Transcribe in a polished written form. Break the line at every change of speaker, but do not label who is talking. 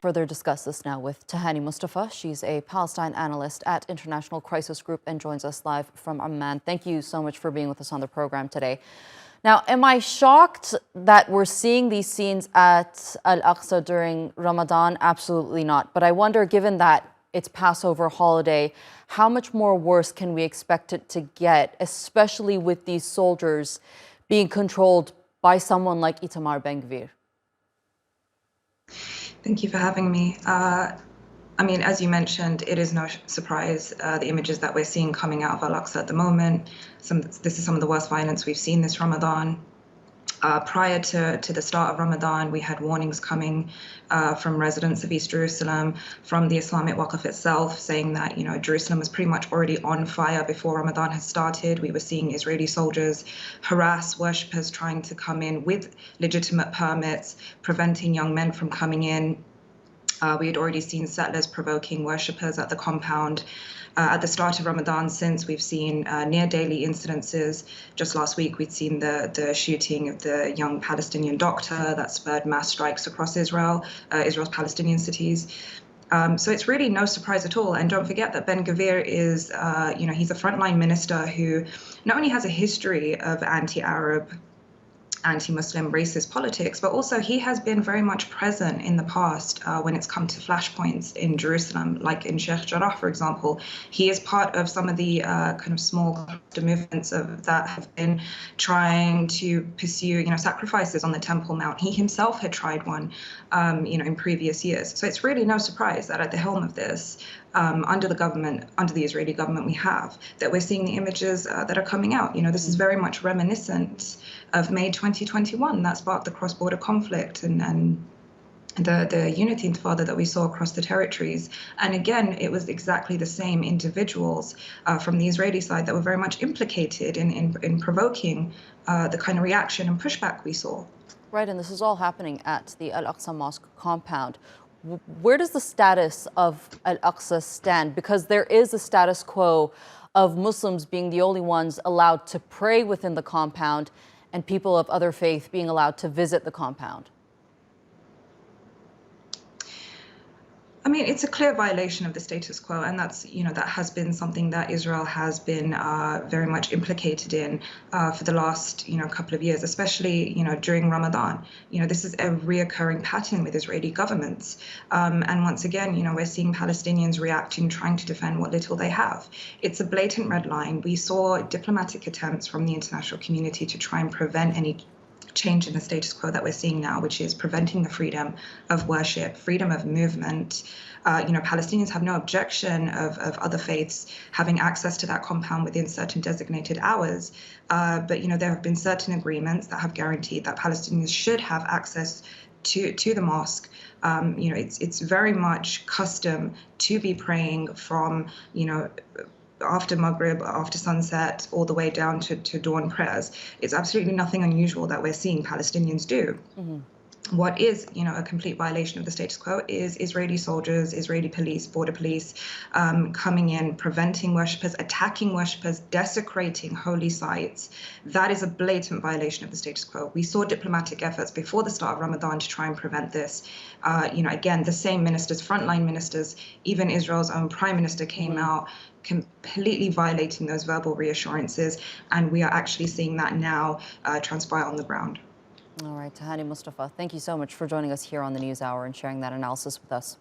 Further discuss this now with Tahani Mustafa. She's a Palestine analyst at International Crisis Group and joins us live from Amman. Thank you so much for being with us on the program today. Now, am I shocked that we're seeing these scenes at Al-Aqsa during Ramadan? Absolutely not. But I wonder, given that it's Passover holiday, how much more worse can we expect it to get, especially with these soldiers being controlled by someone like Itamar Ben-Gvir?
Thank you for having me. As you mentioned, it is no surprise the images that we're seeing coming out of Al-Aqsa at the moment. This is some of the worst violence we've seen this Ramadan. Prior to the start of Ramadan, we had warnings coming from residents of East Jerusalem, from the Islamic Waqf itself, saying that Jerusalem was pretty much already on fire before Ramadan had started. We were seeing Israeli soldiers harass worshippers trying to come in with legitimate permits, preventing young men from coming in. We had already seen settlers provoking worshippers at the compound. At the start of Ramadan, since we've seen near daily incidences. Just last week, we'd seen the shooting of the young Palestinian doctor that spurred mass strikes across Israel's Palestinian cities. So it's really no surprise at all. And don't forget that Ben-Gvir is, he's a frontline minister who not only has a history of anti-Arab, anti-Muslim racist politics, but also he has been very much present in the past when it's come to flashpoints in Jerusalem, like in Sheikh Jarrah, for example. He is part of some of the kind of small movements that have been trying to pursue, sacrifices on the Temple Mount. He himself had tried one, in previous years. So it's really no surprise that at the helm of this, under the Israeli government, we're seeing the images that are coming out. This is very much reminiscent of May 2021 that sparked the cross-border conflict and the unity intifada that we saw across the territories. And again, it was exactly the same individuals from the Israeli side that were very much implicated in provoking the kind of reaction and pushback we saw.
Right, and this is all happening at the Al-Aqsa Mosque compound. Where does the status of Al-Aqsa stand? Because there is a status quo of Muslims being the only ones allowed to pray within the compound and people of other faith being allowed to visit the compound.
It's a clear violation of the status quo, and that's, that has been something that Israel has been very much implicated in for the last, couple of years, especially, during Ramadan. This is a reoccurring pattern with Israeli governments. And once again, we're seeing Palestinians reacting, trying to defend what little they have. It's a blatant red line. We saw diplomatic attempts from the international community to try and prevent any change in the status quo that we're seeing now, which is preventing the freedom of worship, freedom of movement. Palestinians have no objection of other faiths having access to that compound within certain designated hours. But there have been certain agreements that have guaranteed that Palestinians should have access to the mosque. It's very much custom to be praying from, after Maghrib, after sunset, all the way down to dawn prayers. It's absolutely nothing unusual that we're seeing Palestinians do. Mm-hmm. What is, a complete violation of the status quo is Israeli soldiers, Israeli police, border police coming in, preventing worshippers, attacking worshippers, desecrating holy sites. That is a blatant violation of the status quo. We saw diplomatic efforts before the start of Ramadan to try and prevent this. Again, the same ministers, frontline ministers, even Israel's own prime minister came out completely violating those verbal reassurances. And we are actually seeing that now transpire on the ground.
All right, Tahani Mustafa, thank you so much for joining us here on the News Hour and sharing that analysis with us.